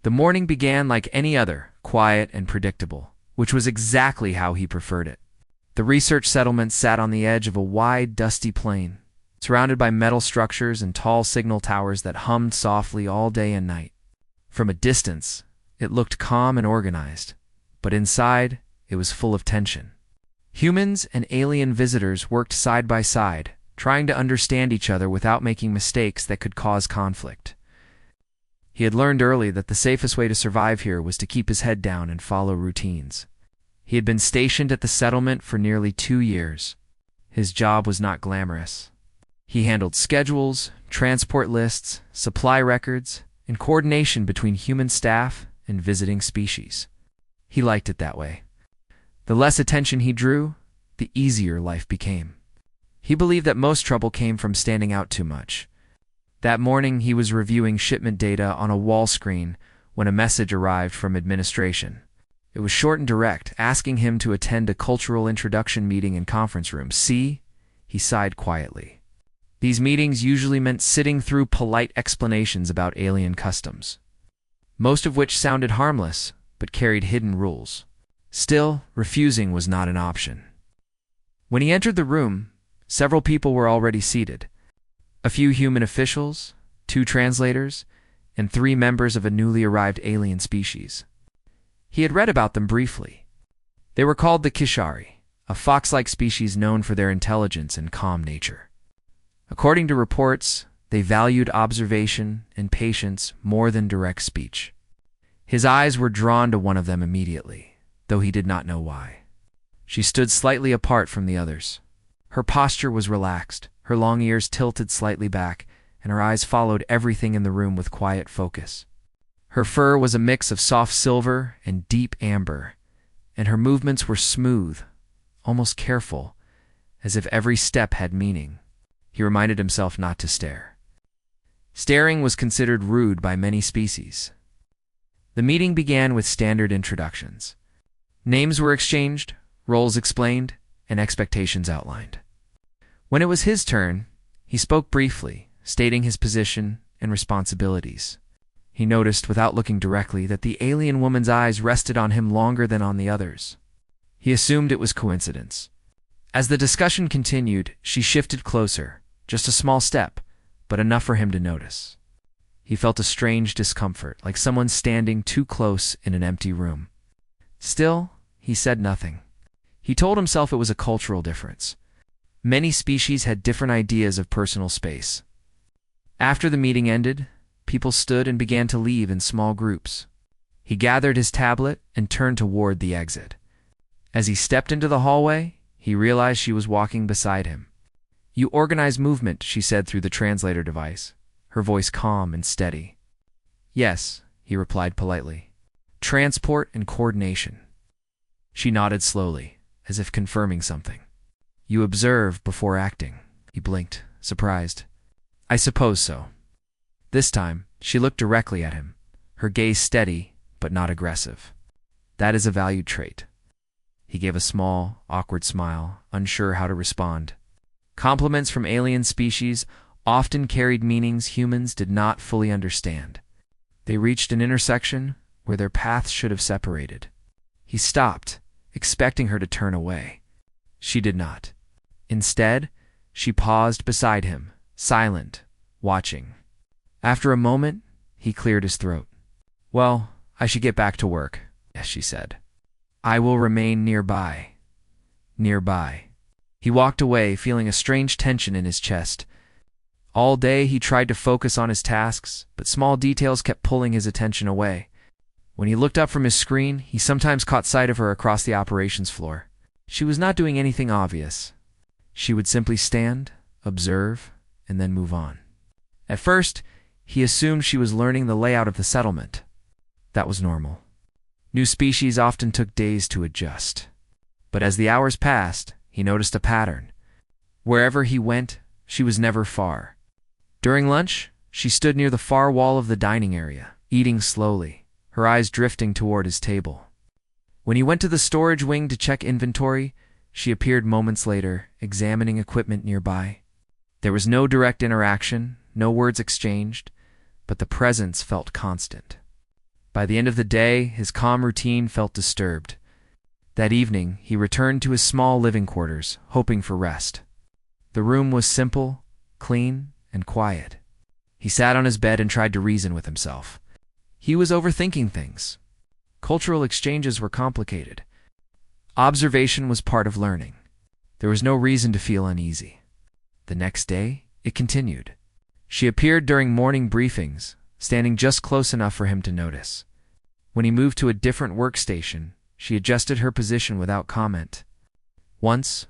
The morning began like any other, quiet and predictable, which was exactly how he preferred it. The research settlement sat on the edge of a wide, dusty plain, surrounded by metal structures and tall signal towers that hummed softly all day and night. From a distance, it looked calm and organized, but inside, it was full of tension. Humans and alien visitors worked side by side, trying to understand each other without making mistakes that could cause conflict. He had learned early that the safest way to survive here was to keep his head down and follow routines. He had been stationed at the settlement for nearly 2 years. His job was not glamorous. He handled schedules, transport lists, supply records, and coordination between human staff and visiting species. He liked it that way. The less attention he drew, the easier life became. He believed that most trouble came from standing out too much. That morning, he was reviewing shipment data on a wall screen when a message arrived from administration. It was short and direct, asking him to attend a cultural introduction meeting in conference room C. He sighed quietly. These meetings usually meant sitting through polite explanations about alien customs, most of which sounded harmless but carried hidden rules. Still, refusing was not an option. When he entered the room, several people were already seated. A few human officials, 2 translators, and 3 members of a newly arrived alien species. He had read about them briefly. They were called the Kishari, a fox-like species known for their intelligence and calm nature. According to reports, they valued observation and patience more than direct speech. His eyes were drawn to one of them immediately, though he did not know why. She stood slightly apart from the others. Her posture was relaxed, her long ears tilted slightly back, and her eyes followed everything in the room with quiet focus. Her fur was a mix of soft silver and deep amber, and her movements were smooth, almost careful, as if every step had meaning. He reminded himself not to stare. Staring was considered rude by many species. The meeting began with standard introductions. Names were exchanged, roles explained, and expectations outlined. When it was his turn, he spoke briefly, stating his position and responsibilities. He noticed, without looking directly, that the alien woman's eyes rested on him longer than on the others. He assumed it was coincidence. As the discussion continued, she shifted closer, just a small step, but enough for him to notice. He felt a strange discomfort, like someone standing too close in an empty room. Still, he said nothing. He told himself it was a cultural difference. Many species had different ideas of personal space. After the meeting ended, people stood and began to leave in small groups. He gathered his tablet and turned toward the exit. As he stepped into the hallway, he realized she was walking beside him. "You organize movement," she said through the translator device, her voice calm and steady. "Yes," he replied politely. "Transport and coordination." She nodded slowly, as if confirming something. "You observe before acting." He blinked, surprised. "I suppose so." This time, she looked directly at him, her gaze steady but not aggressive. "That is a valued trait." He gave a small, awkward smile, unsure how to respond. Compliments from alien species often carried meanings humans did not fully understand. They reached an intersection where their paths should have separated. He stopped, expecting her to turn away. She did not. Instead, she paused beside him, silent, watching. After a moment, he cleared his throat. "Well, I should get back to work," yes, she said. "I will remain nearby." Nearby. He walked away, feeling a strange tension in his chest. All day he tried to focus on his tasks, but small details kept pulling his attention away. When he looked up from his screen, he sometimes caught sight of her across the operations floor. She was not doing anything obvious. She would simply stand, observe, and then move on. At first, he assumed she was learning the layout of the settlement. That was normal. New species often took days to adjust. But as the hours passed, he noticed a pattern. Wherever he went, she was never far. During lunch, she stood near the far wall of the dining area, eating slowly, her eyes drifting toward his table. When he went to the storage wing to check inventory, she appeared moments later, examining equipment nearby. There was no direct interaction, no words exchanged, but the presence felt constant. By By the end of the day, his calm routine felt disturbed. That evening, he returned to his small living quarters, hoping for rest. The room was simple, clean, and quiet. He sat on his bed and tried to reason with himself. He was overthinking things. Cultural exchanges were complicated. Observation was part of learning. There was no reason to feel uneasy. The next day, it continued. She appeared during morning briefings, standing just close enough for him to notice. When he moved to a different workstation, she adjusted her position without comment. Once,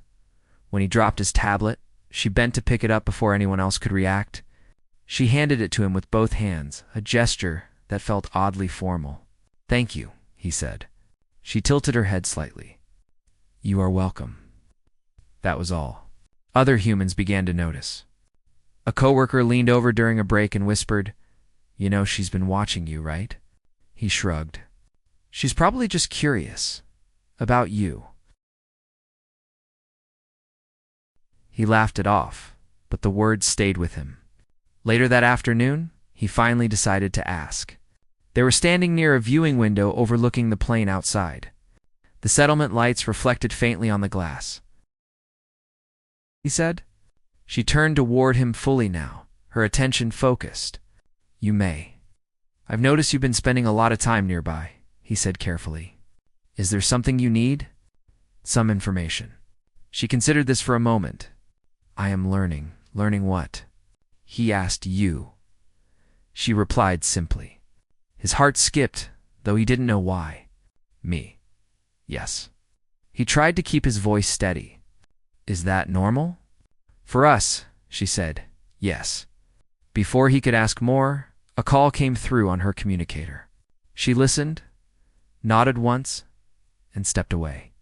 when he dropped his tablet, she bent to pick it up before anyone else could react. She handed it to him with both hands, a gesture that felt oddly formal. "Thank you," he said. She tilted her head slightly. "You are welcome." That was all. Other humans began to notice. A coworker leaned over during a break and whispered, "You know she's been watching you, right?" He shrugged. "She's probably just curious. About you." He laughed it off, but the words stayed with him. Later that afternoon, he finally decided to ask. They were standing near a viewing window overlooking the plain outside. The settlement lights reflected faintly on the glass. He said. She turned toward him fully now, her attention focused. "You may. I've noticed you've been spending a lot of time nearby," he said carefully. "Is there something you need?" "Some information." She considered this for a moment. "I am learning." "Learning what?" He asked. "You." She replied simply. His heart skipped, though he didn't know why. "Me. Yes." He tried to keep his voice steady. "Is that normal?" "For us," she said, "yes." Before he could ask more, a call came through on her communicator. She listened, nodded once, and stepped away.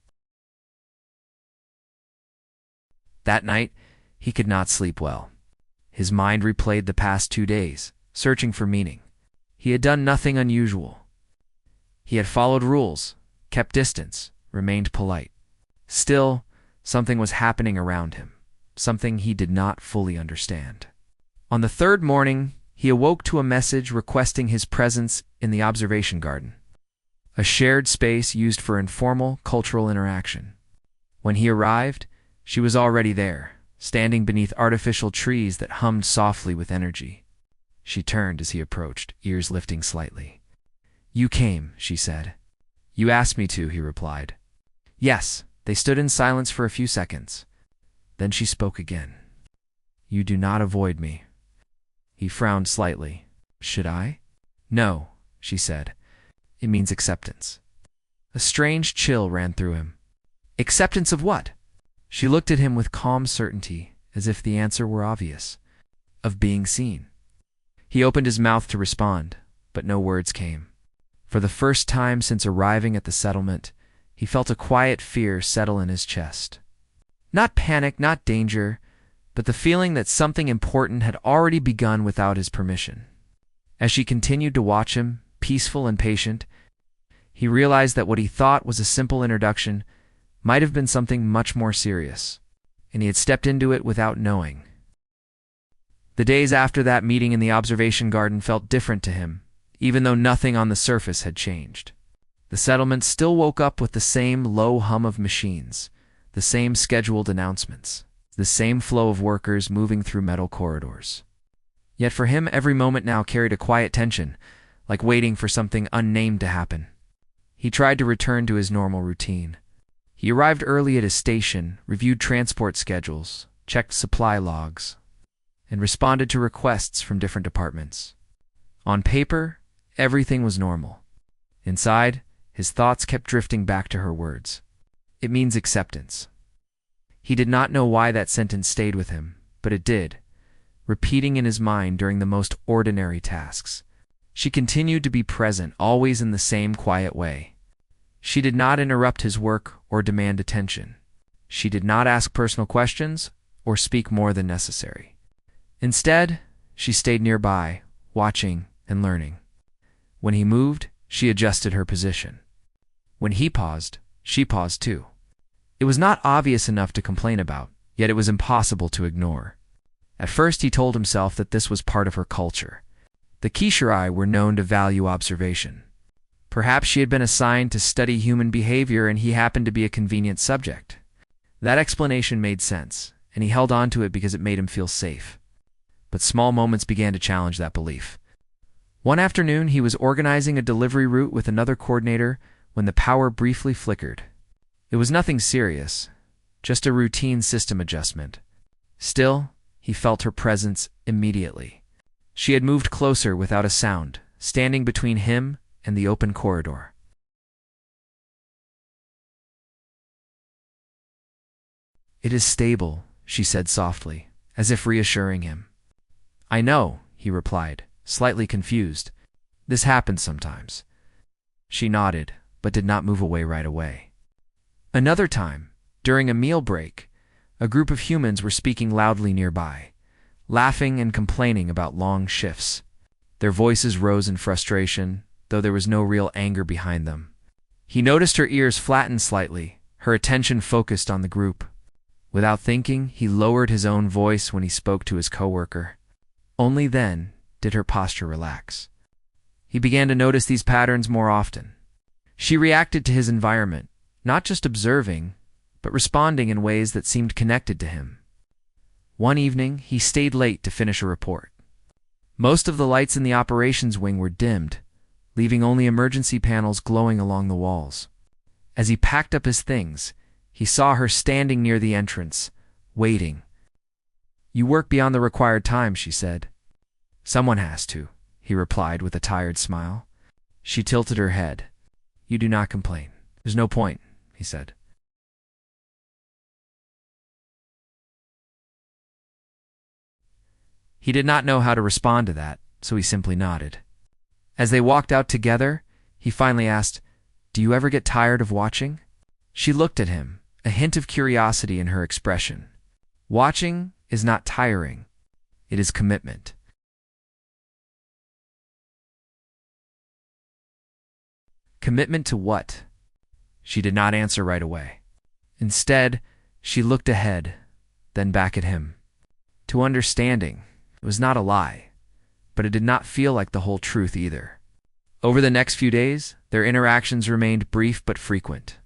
That night, he could not sleep well. His mind replayed the past 2 days, searching for meaning. He had done nothing unusual. He had followed rules, kept distance, remained polite. Still, something was happening around him, something he did not fully understand. On the third morning, he awoke to a message requesting his presence in the observation garden, a shared space used for informal cultural interaction. When he arrived, she was already there, standing beneath artificial trees that hummed softly with energy. She turned as he approached, ears lifting slightly. "You came," she said. "You asked me to," he replied. "Yes." They stood in silence for a few seconds. Then she spoke again. "You do not avoid me." He frowned slightly. "Should I?" "No," she said. "It means acceptance." A strange chill ran through him. "Acceptance of what?" She looked at him with calm certainty, as if the answer were obvious. "Of being seen." He opened his mouth to respond, but no words came. For the first time since arriving at the settlement, he felt a quiet fear settle in his chest. Not panic, not danger, but the feeling that something important had already begun without his permission. As she continued to watch him, peaceful and patient, he realized that what he thought was a simple introduction might have been something much more serious, and he had stepped into it without knowing. The days after that meeting in the observation garden felt different to him, even though nothing on the surface had changed. The settlement still woke up with the same low hum of machines, the same scheduled announcements, the same flow of workers moving through metal corridors. Yet for him, every moment now carried a quiet tension, like waiting for something unnamed to happen. He tried to return to his normal routine. He arrived early at his station, reviewed transport schedules, checked supply logs, and responded to requests from different departments. On paper, everything was normal. Inside, his thoughts kept drifting back to her words. "It means acceptance." He did not know why that sentence stayed with him, but it did, repeating in his mind during the most ordinary tasks. She continued to be present, always in the same quiet way. She did not interrupt his work or demand attention. She did not ask personal questions or speak more than necessary. Instead, she stayed nearby, watching and learning. When he moved, she adjusted her position. When he paused, she paused too. It was not obvious enough to complain about, yet it was impossible to ignore. At first he told himself that this was part of her culture. The Kishirai were known to value observation. Perhaps she had been assigned to study human behavior and he happened to be a convenient subject. That explanation made sense, and he held on to it because it made him feel safe. But small moments began to challenge that belief. One afternoon, he was organizing a delivery route with another coordinator when the power briefly flickered. It was nothing serious, just a routine system adjustment. Still, he felt her presence immediately. She had moved closer without a sound, standing between him and the open corridor. "It is stable," she said softly, as if reassuring him. "I know," he replied, slightly confused. "This happens sometimes." She nodded, but did not move away right away. Another time, during a meal break, a group of humans were speaking loudly nearby, laughing and complaining about long shifts. Their voices rose in frustration, though there was no real anger behind them. He noticed her ears flattened slightly, her attention focused on the group. Without thinking, he lowered his own voice when he spoke to his coworker. Only then did her posture relax. He began to notice these patterns more often. She reacted to his environment, not just observing, but responding in ways that seemed connected to him. One evening, he stayed late to finish a report. Most of the lights in the operations wing were dimmed, leaving only emergency panels glowing along the walls. As he packed up his things, he saw her standing near the entrance, waiting. "You work beyond the required time," she said. "Someone has to," he replied with a tired smile. She tilted her head. "You do not complain. There's no point," he said. He did not know how to respond to that, so he simply nodded. As they walked out together, he finally asked, "Do you ever get tired of watching?" She looked at him, a hint of curiosity in her expression. Watching is not tiring. It is commitment. Commitment to what? She did not answer right away. Instead, she looked ahead, then back at him. To understanding, it was not a lie, but it did not feel like the whole truth either. Over the next few days, their interactions remained brief but frequent.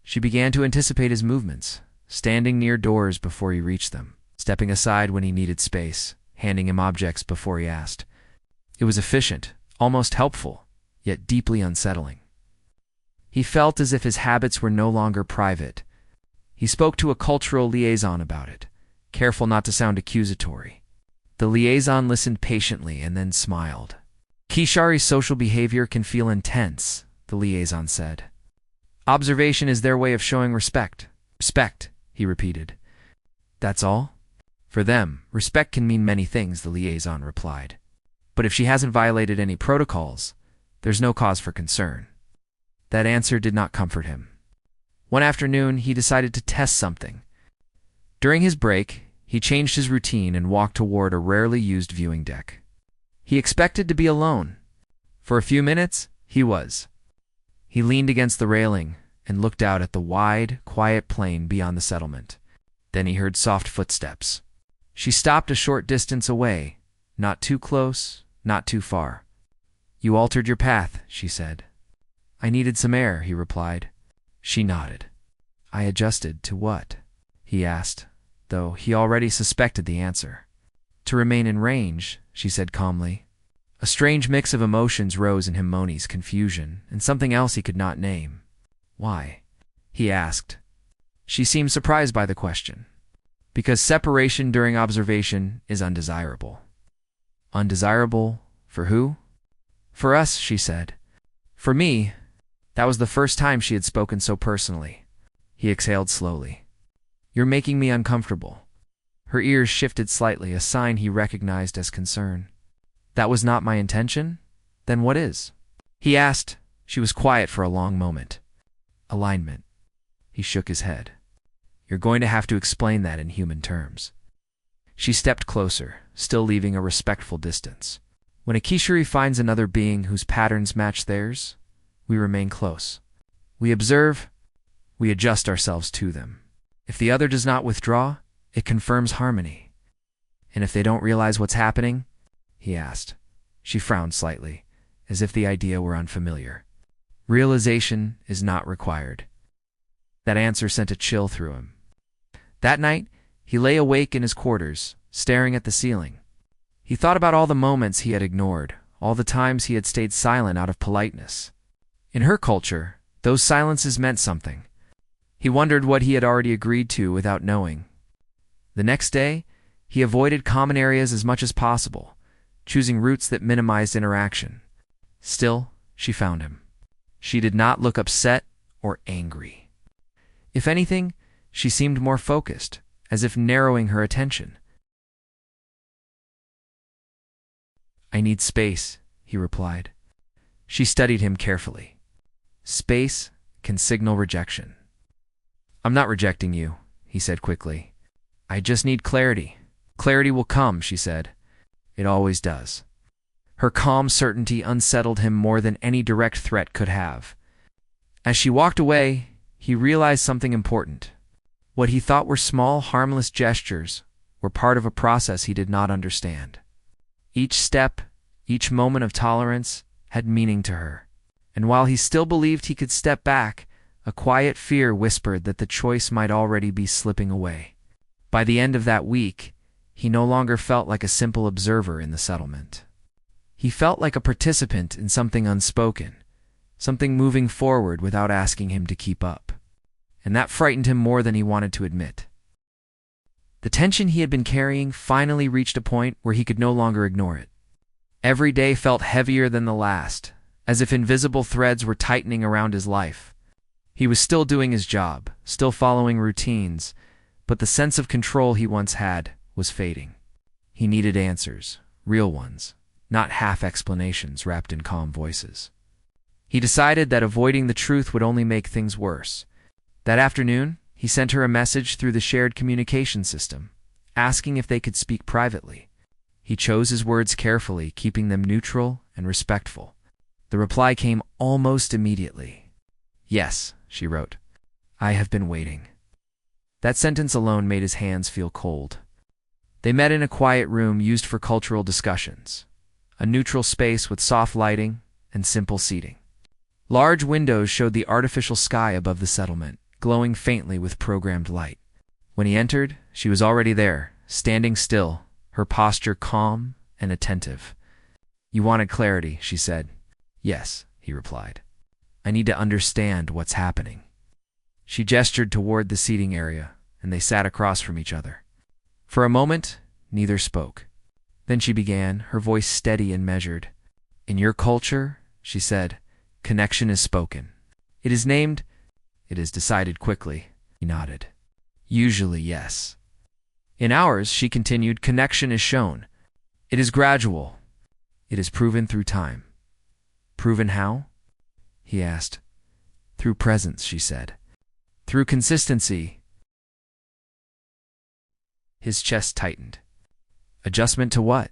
She began to anticipate his movements, standing near doors before he reached them, stepping aside when he needed space, handing him objects before he asked. It was efficient, almost helpful, yet deeply unsettling. He felt as if his habits were no longer private. He spoke to a cultural liaison about it, careful not to sound accusatory. The liaison listened patiently and then smiled. "Kishari's social behavior can feel intense," the liaison said. "Observation is their way of showing respect." "Respect," he repeated. "That's all?" "For them, respect can mean many things," the liaison replied. "But if she hasn't violated any protocols, there's no cause for concern." That answer did not comfort him. One afternoon, he decided to test something. During his break, he changed his routine and walked toward a rarely used viewing deck. He expected to be alone. For a few minutes, he was. He leaned against the railing and looked out at the wide, quiet plain beyond the settlement. Then he heard soft footsteps. She stopped a short distance away, not too close, not too far. "You altered your path," she said. "I needed some air," he replied. She nodded. "I adjusted to what?" he asked, though he already suspected the answer. "To remain in range," she said calmly. A strange mix of emotions rose in him: Moni's confusion, and something else he could not name. "Why?" he asked. She seemed surprised by the question. "Because separation during observation is undesirable." "Undesirable for who?" "For us," she said. "For me." That was the first time she had spoken so personally. He exhaled slowly. "You're making me uncomfortable." Her ears shifted slightly, a sign he recognized as concern. "That was not my intention? Then what is?" he asked. She was quiet for a long moment. "Alignment." He shook his head. "You're going to have to explain that in human terms." She stepped closer, still leaving a respectful distance. When a Kishari finds another being whose patterns match theirs, we remain close. We observe, we adjust ourselves to them. If the other does not withdraw, it confirms harmony. "And if they don't realize what's happening?" he asked. She frowned slightly, as if the idea were unfamiliar. Realization is not required. That answer sent a chill through him. That night, he lay awake in his quarters, staring at the ceiling. He thought about all the moments he had ignored, all the times he had stayed silent out of politeness. In her culture, those silences meant something. He wondered what he had already agreed to without knowing. The next day, he avoided common areas as much as possible, choosing routes that minimized interaction. Still, she found him. She did not look upset or angry. If anything, she seemed more focused, as if narrowing her attention. "I need space," he replied. She studied him carefully. Space can signal rejection. "I'm not rejecting you," he said quickly. "I just need clarity." "Clarity will come," she said. "It always does." Her calm certainty unsettled him more than any direct threat could have. As she walked away, he realized something important. What he thought were small, harmless gestures were part of a process he did not understand. Each step, each moment of tolerance had meaning to her. And while he still believed he could step back, a quiet fear whispered that the choice might already be slipping away. By the end of that week, he no longer felt like a simple observer in the settlement. He felt like a participant in something unspoken, something moving forward without asking him to keep up. And that frightened him more than he wanted to admit. The tension he had been carrying finally reached a point where he could no longer ignore it. Every day felt heavier than the last, as if invisible threads were tightening around his life. He was still doing his job, still following routines, but the sense of control he once had was fading. He needed answers, real ones, not half explanations wrapped in calm voices. He decided that avoiding the truth would only make things worse. That afternoon, he sent her a message through the shared communication system, asking if they could speak privately. He chose his words carefully, keeping them neutral and respectful. The reply came almost immediately. "Yes," she wrote. "I have been waiting." That sentence alone made his hands feel cold. They met in a quiet room used for cultural discussions, a neutral space with soft lighting and simple seating. Large windows showed the artificial sky above the settlement, glowing faintly with programmed light. When he entered, she was already there, standing still, her posture calm and attentive. "You wanted clarity," she said. "Yes," he replied. "I need to understand what's happening." She gestured toward the seating area, and they sat across from each other. For a moment, neither spoke. Then she began, her voice steady and measured. "In your culture," she said, "connection is spoken. It is named, it is decided quickly." He nodded. "Usually, yes." "In ours," she continued, "connection is shown. It is gradual. It is proven through time." "Proven how?" he asked. "Through presence," she said. "Through consistency." His chest tightened. "Adjustment to what?"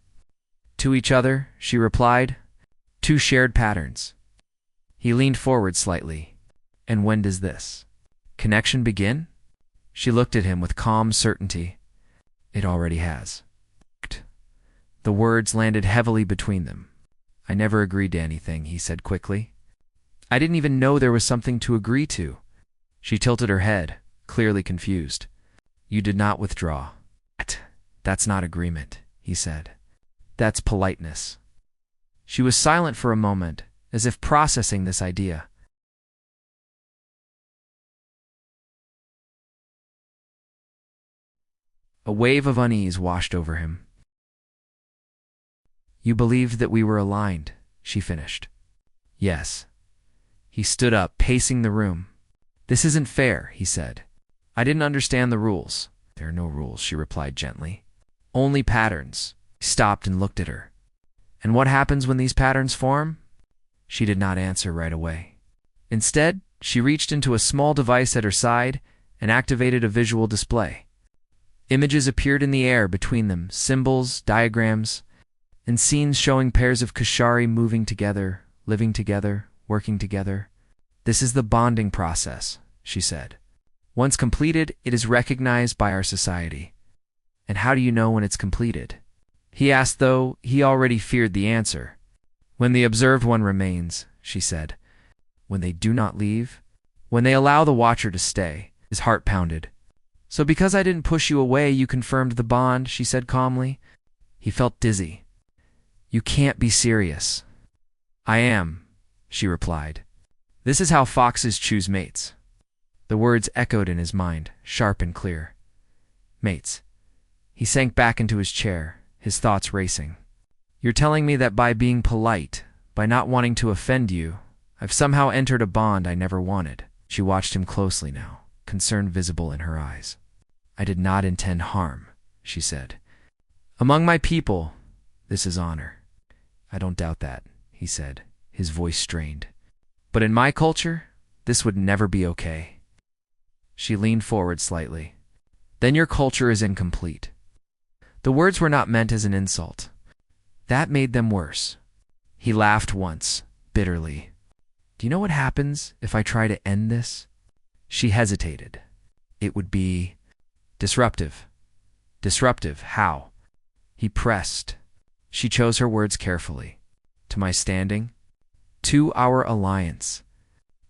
"To each other," she replied. "Two shared patterns." He leaned forward slightly. "And when does this connection begin?" She looked at him with calm certainty. "It already has." The words landed heavily between them. "I never agreed to anything," he said quickly. "I didn't even know there was something to agree to." She tilted her head, clearly confused. "You did not withdraw." "That's not agreement," he said. "That's politeness." She was silent for a moment, as if processing this idea. A wave of unease washed over him. "You believed that we were aligned," she finished. "Yes." He stood up, pacing the room. "This isn't fair," he said. "I didn't understand the rules." "There are no rules," she replied gently. "Only patterns." He stopped and looked at her. "And what happens when these patterns form?" She did not answer right away. Instead, she reached into a small device at her side and activated a visual display. Images appeared in the air between them, symbols, diagrams, and scenes showing pairs of Kashari moving together, living together, working together. "This is the bonding process," she said. "Once completed, it is recognized by our society." "And how do you know when it's completed?" he asked, though he already feared the answer. "When the observed one remains," she said. when they do not leave, when they allow the watcher to stay. His heart pounded. So because I didn't push you away, you confirmed the bond, she said calmly. He felt dizzy. You can't be serious. I am, she replied. This is how foxes choose mates. The words echoed in his mind, sharp and clear. Mates. He sank back into his chair, his thoughts racing. You're telling me that by being polite, by not wanting to offend you, I've somehow entered a bond I never wanted. She watched him closely now, concern visible in her eyes. I did not intend harm, she said. Among my people, this is honor. I don't doubt that, he said, his voice strained. But in my culture, this would never be okay. She leaned forward slightly. Then your culture is incomplete. The words were not meant as an insult. That made them worse. He laughed once, bitterly. Do you know what happens if I try to end this? She hesitated. It would be disruptive. Disruptive, how? He pressed. She chose her words carefully. To my standing, to our alliance,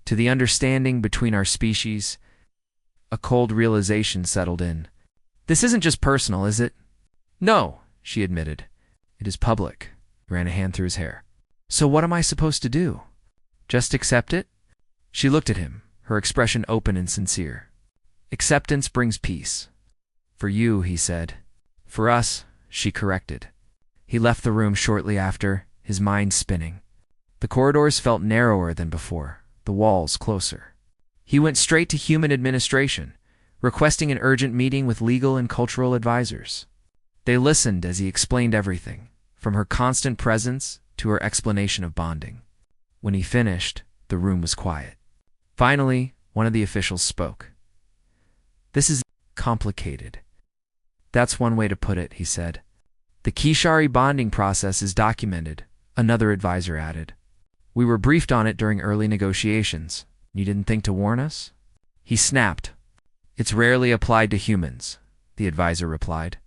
to the understanding between our species. A cold realization settled in. This isn't just personal, is it? No, she admitted. It is public. He ran a hand through his hair. So what am I supposed to do? Just accept it? She looked at him, her expression open and sincere. Acceptance brings peace. For you, he said. For us, she corrected. He left the room shortly after, his mind spinning. The corridors felt narrower than before, the walls closer. He went straight to human administration, requesting an urgent meeting with legal and cultural advisors. They listened as he explained everything, from her constant presence to her explanation of bonding. When he finished, the room was quiet. Finally, one of the officials spoke. This is complicated. That's one way to put it, he said. The Kishari bonding process is documented, another advisor added. We were briefed on it during early negotiations. You didn't think to warn us? He snapped. It's rarely applied to humans, the advisor replied,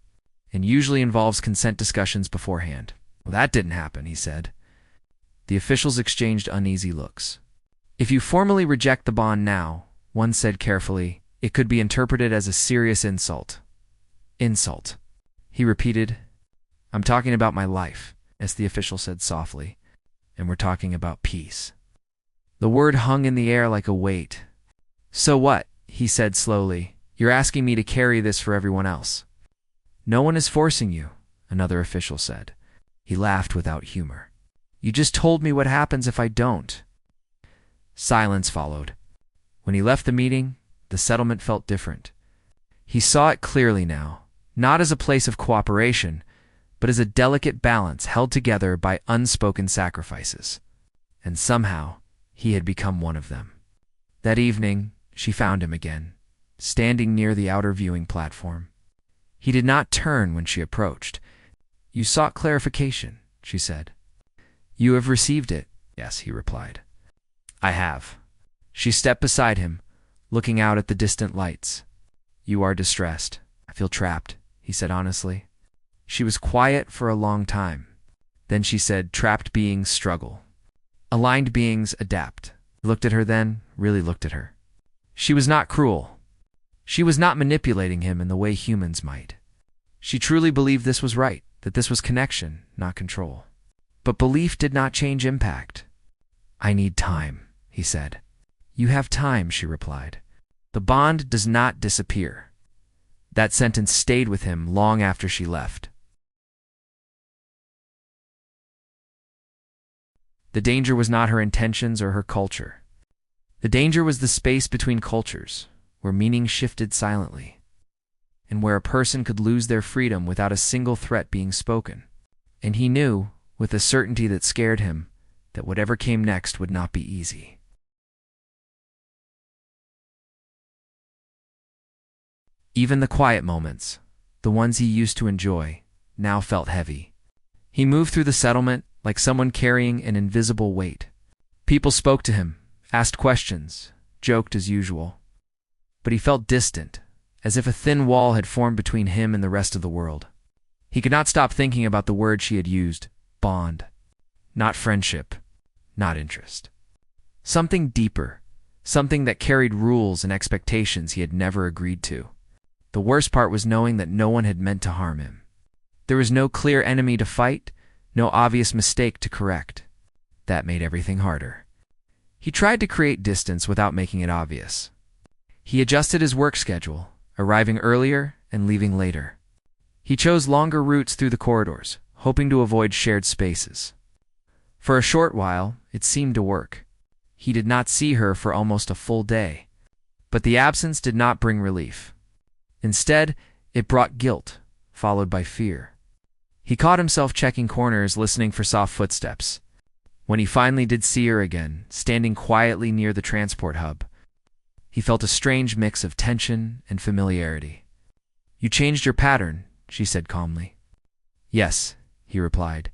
and usually involves consent discussions beforehand. Well, that didn't happen, he said. The officials exchanged uneasy looks. If you formally reject the bond now, one said carefully, it could be interpreted as a serious insult. Insult. He repeated, I'm talking about my life, as the official said softly, and we're talking about peace. The word hung in the air like a weight. So what? He said slowly. You're asking me to carry this for everyone else. No one is forcing you, another official said. He laughed without humor. You just told me what happens if I don't. Silence followed. When he left the meeting, the settlement felt different. He saw it clearly now, not as a place of cooperation, but as a delicate balance held together by unspoken sacrifices. And somehow, he had become one of them. That evening, she found him again, standing near the outer viewing platform. He did not turn when she approached. You sought clarification, she said. You have received it, yes, he replied. I have. She stepped beside him, looking out at the distant lights. You are distressed. I feel trapped, he said honestly. She was quiet for a long time. Then she said, trapped beings struggle. Aligned beings adapt. He looked at her then, really looked at her. She was not cruel. She was not manipulating him in the way humans might. She truly believed this was right, that this was connection, not control. But belief did not change impact. I need time, he said. You have time, she replied. The bond does not disappear. That sentence stayed with him long after she left. The danger was not her intentions or her culture. The danger was the space between cultures, where meaning shifted silently, and where a person could lose their freedom without a single threat being spoken. And he knew, with a certainty that scared him, that whatever came next would not be easy. Even the quiet moments, the ones he used to enjoy, now felt heavy. He moved through the settlement like someone carrying an invisible weight. People spoke to him, asked questions, joked as usual. But he felt distant, as if a thin wall had formed between him and the rest of the world. He could not stop thinking about the word she had used, bond. Not friendship, not interest. Something deeper, something that carried rules and expectations he had never agreed to. The worst part was knowing that no one had meant to harm him. There was no clear enemy to fight, no obvious mistake to correct. That made everything harder. He tried to create distance without making it obvious. He adjusted his work schedule, arriving earlier and leaving later. He chose longer routes through the corridors, hoping to avoid shared spaces. For a short while, it seemed to work. He did not see her for almost a full day. But the absence did not bring relief. Instead, it brought guilt, followed by fear. He caught himself checking corners, listening for soft footsteps. When he finally did see her again, standing quietly near the transport hub, he felt a strange mix of tension and familiarity. "You changed your pattern," she said calmly. "Yes," he replied.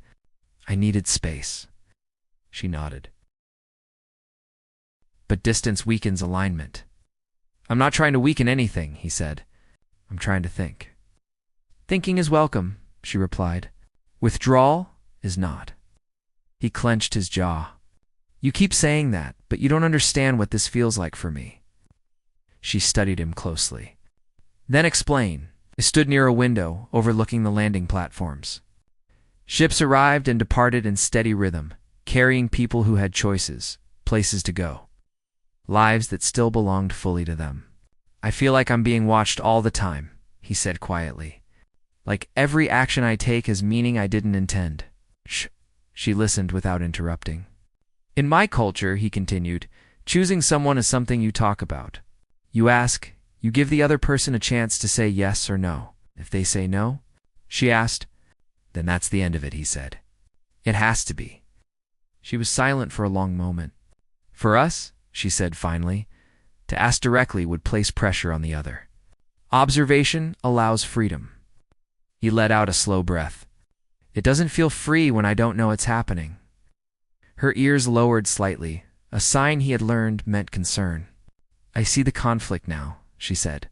"I needed space." She nodded. "But distance weakens alignment." "I'm not trying to weaken anything," he said. "I'm trying to think." "Thinking is welcome," she replied. "Withdrawal is not." He clenched his jaw. "You keep saying that, but you don't understand what this feels like for me." She studied him closely. "Then explain." I stood near a window, overlooking the landing platforms. Ships arrived and departed in steady rhythm, carrying people who had choices, places to go, lives that still belonged fully to them. "I feel like I'm being watched all the time," he said quietly. "Like every action I take has meaning I didn't intend." Shh. She listened without interrupting. "In my culture," he continued, "choosing someone is something you talk about. You ask, you give the other person a chance to say yes or no. If they say no," she asked, "then that's the end of it," he said. "It has to be." She was silent for a long moment. "For us," she said finally, "to ask directly would place pressure on the other. Observation allows freedom." He let out a slow breath. "It doesn't feel free when I don't know it's happening." Her ears lowered slightly, a sign he had learned meant concern. "I see the conflict now," she said,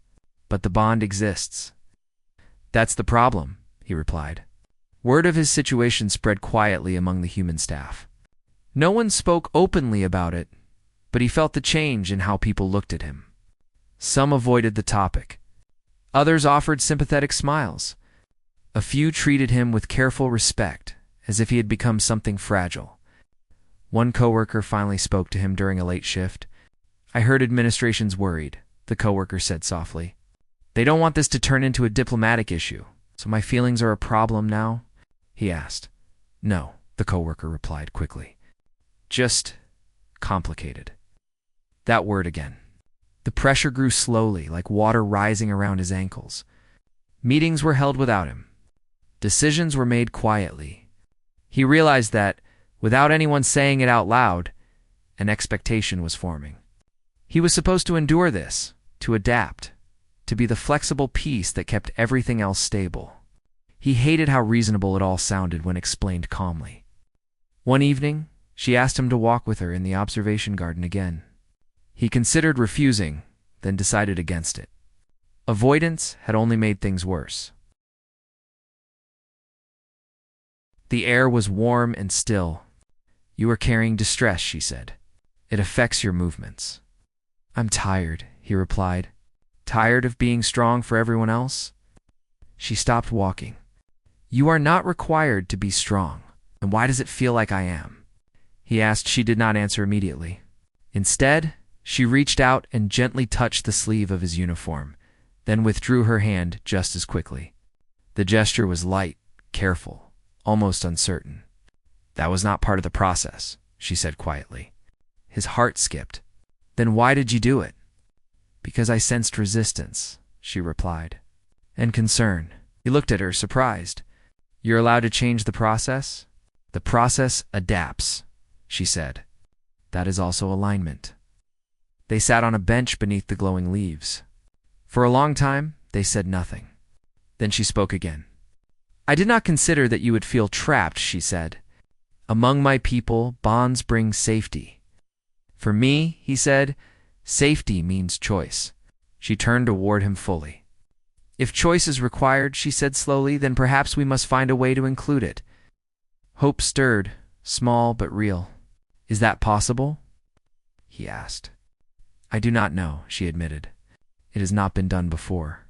"but the bond exists." "That's the problem," he replied. Word of his situation spread quietly among the human staff. No one spoke openly about it, but he felt the change in how people looked at him. Some avoided the topic. Others offered sympathetic smiles. A few treated him with careful respect, as if he had become something fragile. One coworker finally spoke to him during a late shift. "I heard administration's worried," the coworker said softly. "They don't want this to turn into a diplomatic issue, so my feelings are a problem now?" he asked. "No," the coworker replied quickly. "Just complicated." That word again. The pressure grew slowly, like water rising around his ankles. Meetings were held without him. Decisions were made quietly. He realized that, without anyone saying it out loud, an expectation was forming. He was supposed to endure this, to adapt, to be the flexible piece that kept everything else stable. He hated how reasonable it all sounded when explained calmly. One evening, she asked him to walk with her in the observation garden again. He considered refusing, then decided against it. Avoidance had only made things worse. The air was warm and still. "You are carrying distress," she said. "It affects your movements." "I'm tired," he replied. "Tired of being strong for everyone else?" She stopped walking. "You are not required to be strong. And why does it feel like I am?" he asked. She did not answer immediately. Instead, she reached out and gently touched the sleeve of his uniform, then withdrew her hand just as quickly. The gesture was light, careful, almost uncertain. "That was not part of the process," she said quietly. His heart skipped. "Then why did you do it?" "Because I sensed resistance," she replied. "And concern." He looked at her, surprised. "You're allowed to change the process?" "The process adapts," she said. "That is also alignment." They sat on a bench beneath the glowing leaves. For a long time, they said nothing. Then she spoke again. "I did not consider that you would feel trapped," she said. "Among my people, bonds bring safety." "For me," he said, "safety means choice." She turned toward him fully. "If choice is required," she said slowly, "then perhaps we must find a way to include it." Hope stirred, small but real. "Is that possible?" he asked. I do not know, she admitted. It has not been done before.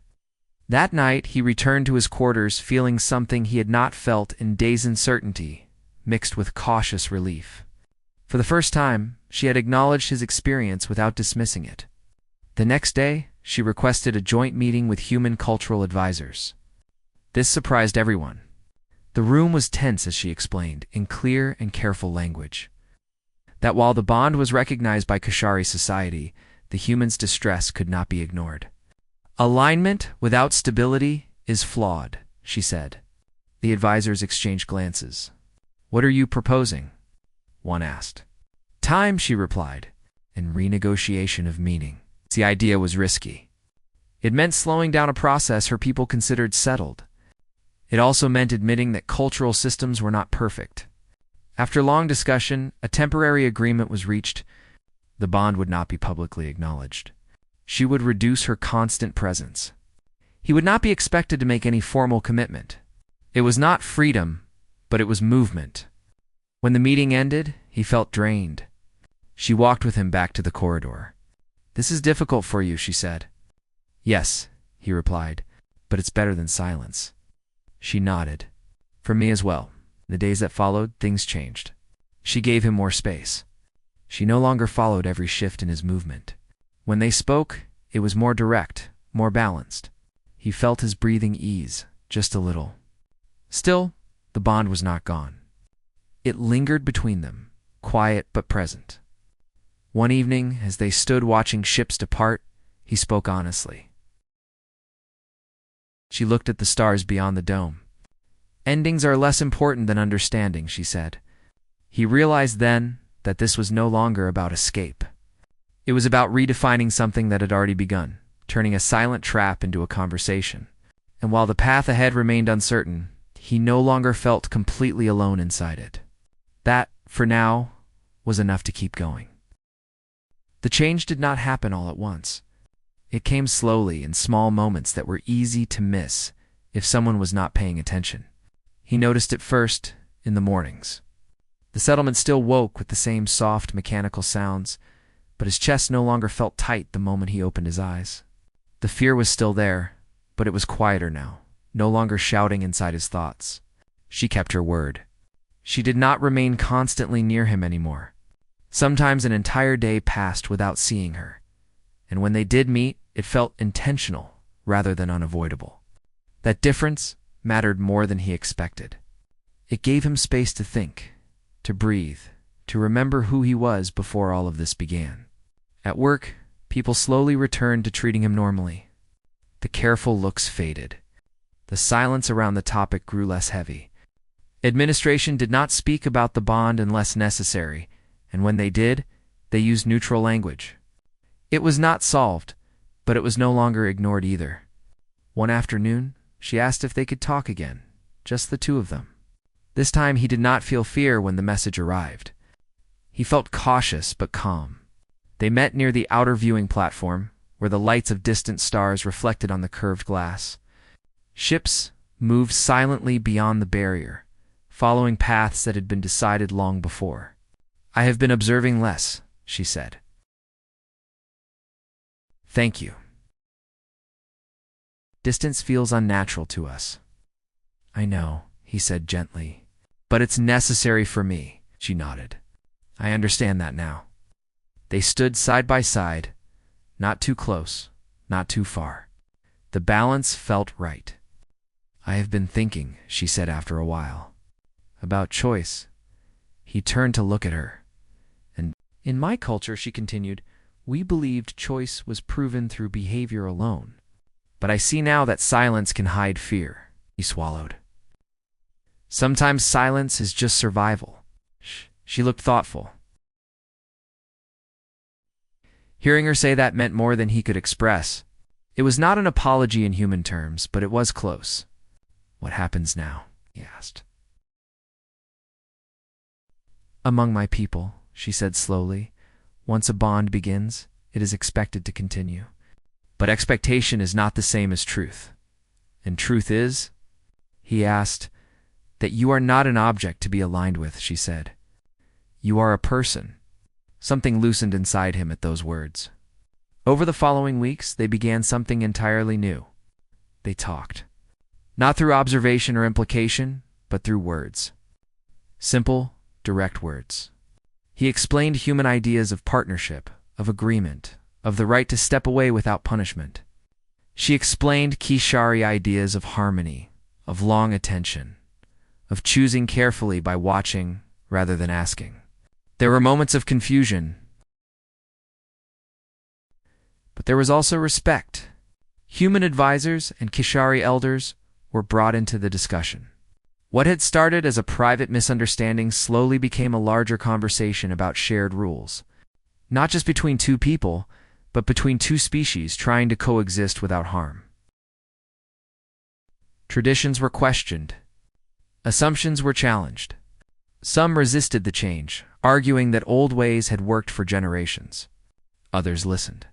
That night, he returned to his quarters feeling something he had not felt in days, uncertainty, mixed with cautious relief. For the first time, she had acknowledged his experience without dismissing it. The next day, she requested a joint meeting with human cultural advisors. This surprised everyone. The room was tense as she explained, in clear and careful language, that while the bond was recognized by Kashari society, the human's distress could not be ignored. Alignment without stability is flawed, she said. The advisors exchanged glances. What are you proposing? One asked. Time, she replied, and renegotiation of meaning. The idea was risky. It meant slowing down a process her people considered settled. It also meant admitting that cultural systems were not perfect. After long discussion, a temporary agreement was reached. The bond would not be publicly acknowledged. She would reduce her constant presence. He would not be expected to make any formal commitment. It was not freedom, but it was movement. When the meeting ended, he felt drained. She walked with him back to the corridor. This is difficult for you, she said. Yes, he replied, but it's better than silence. She nodded. For me as well. The days that followed, things changed. She gave him more space. She no longer followed every shift in his movement. When they spoke, it was more direct, more balanced. He felt his breathing ease, just a little. Still, the bond was not gone. It lingered between them, quiet but present. One evening, as they stood watching ships depart, he spoke honestly. She looked at the stars beyond the dome. Endings are less important than understanding, she said. He realized then that this was no longer about escape. It was about redefining something that had already begun, turning a silent trap into a conversation. And while the path ahead remained uncertain, he no longer felt completely alone inside it. That, for now, was enough to keep going. The change did not happen all at once. It came slowly in small moments that were easy to miss if someone was not paying attention. He noticed it first in the mornings. The settlement still woke with the same soft, mechanical sounds, but his chest no longer felt tight the moment he opened his eyes. The fear was still there, but it was quieter now, no longer shouting inside his thoughts. She kept her word. She did not remain constantly near him anymore. Sometimes an entire day passed without seeing her, and when they did meet, it felt intentional rather than unavoidable. That difference mattered more than he expected. It gave him space to think, to breathe, to remember who he was before all of this began. At work, people slowly returned to treating him normally. The careful looks faded. The silence around the topic grew less heavy. Administration did not speak about the bond unless necessary, and when they did, they used neutral language. It was not solved, but it was no longer ignored either. One afternoon, she asked if they could talk again, just the two of them. This time he did not feel fear when the message arrived. He felt cautious but calm. They met near the outer viewing platform, where the lights of distant stars reflected on the curved glass. Ships moved silently beyond the barrier, following paths that had been decided long before. I have been observing less, she said. Thank you. Distance feels unnatural to us. I know, he said gently, but it's necessary for me, she nodded. I understand that now. They stood side by side, not too close, not too far. The balance felt right. I have been thinking, she said after a while, about choice. He turned to look at her. And in my culture, she continued, we believed choice was proven through behavior alone. But I see now that silence can hide fear, he swallowed. Sometimes silence is just survival. She looked thoughtful. Hearing her say that meant more than he could express. It was not an apology in human terms, but it was close. What happens now? He asked. Among my people, she said slowly, once a bond begins, it is expected to continue. But expectation is not the same as truth. And truth is, he asked, that you are not an object to be aligned with, she said. You are a person. Something loosened inside him at those words. Over the following weeks, they began something entirely new. They talked. Not through observation or implication, but through words. Simple, direct words. He explained human ideas of partnership, of agreement, of the right to step away without punishment. She explained Kishari ideas of harmony, of long attention, of choosing carefully by watching rather than asking. There were moments of confusion, but there was also respect. Human advisors and Kishari elders were brought into the discussion. What had started as a private misunderstanding slowly became a larger conversation about shared rules, not just between two people, but between two species trying to coexist without harm. Traditions were questioned. Assumptions were challenged. Some resisted the change, arguing that old ways had worked for generations. Others listened.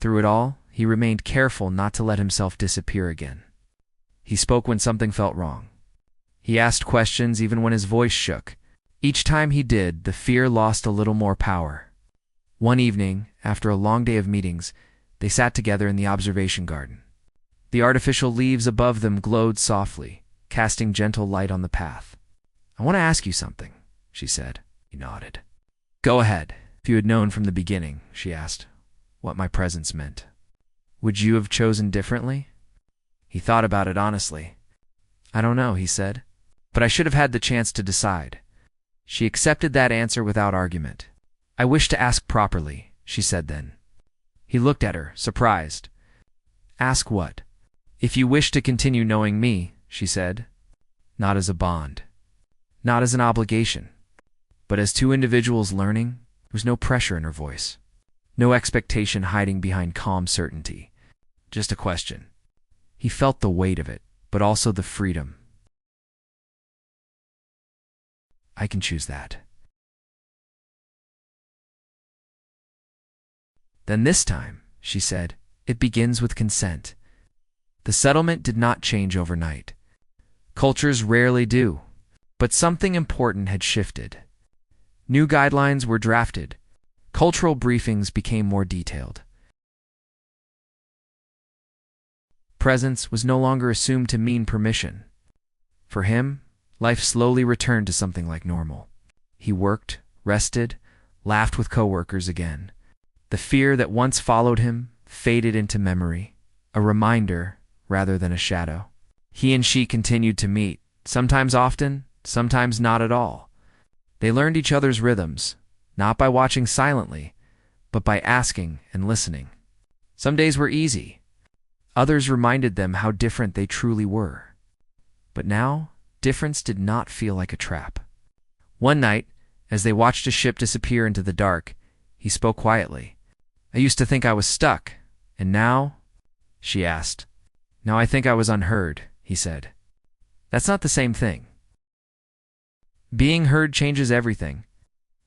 Through it all, he remained careful not to let himself disappear again. He spoke when something felt wrong. He asked questions even when his voice shook. Each time he did, the fear lost a little more power. One evening, after a long day of meetings, they sat together in the observation garden. The artificial leaves above them glowed softly, casting gentle light on the path. "I want to ask you something," she said. He nodded. "Go ahead." "If you had known from the beginning," she asked, "what my presence meant, would you have chosen differently?" He thought about it honestly. "I don't know," he said, "but I should have had the chance to decide." She accepted that answer without argument. "I wish to ask properly," she said then. He looked at her, surprised. "Ask what?" "If you wish to continue knowing me," she said, "not as a bond, not as an obligation, but as two individuals learning." There was no pressure in her voice, no expectation hiding behind calm certainty, just a question. He felt the weight of it, but also the freedom. "I can choose that." "Then this time," she said, "it begins with consent." The settlement did not change overnight. Cultures rarely do, but something important had shifted. New guidelines were drafted. Cultural briefings became more detailed. Presence was no longer assumed to mean permission. For him, life slowly returned to something like normal. He worked, rested, laughed with coworkers again. The fear that once followed him faded into memory, a reminder rather than a shadow. He and she continued to meet, sometimes often, sometimes not at all. They learned each other's rhythms, not by watching silently, but by asking and listening. Some days were easy. Others reminded them how different they truly were. But now, difference did not feel like a trap. One night, as they watched a ship disappear into the dark, he spoke quietly. "I used to think I was stuck, and now?" she asked. "Now I think I was unheard," he said. "That's not the same thing." Being heard changes everything.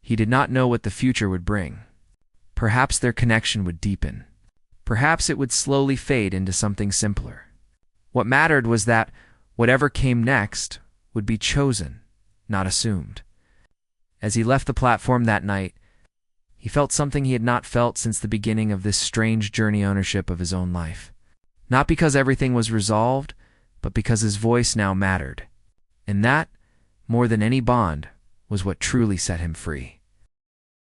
He did not know what the future would bring. Perhaps their connection would deepen. Perhaps it would slowly fade into something simpler. What mattered was that whatever came next would be chosen, not assumed. As he left the platform that night, he felt something he had not felt since the beginning of this strange journey ownership of his own life. Not because everything was resolved, but because his voice now mattered. And that, more than any bond, was what truly set him free.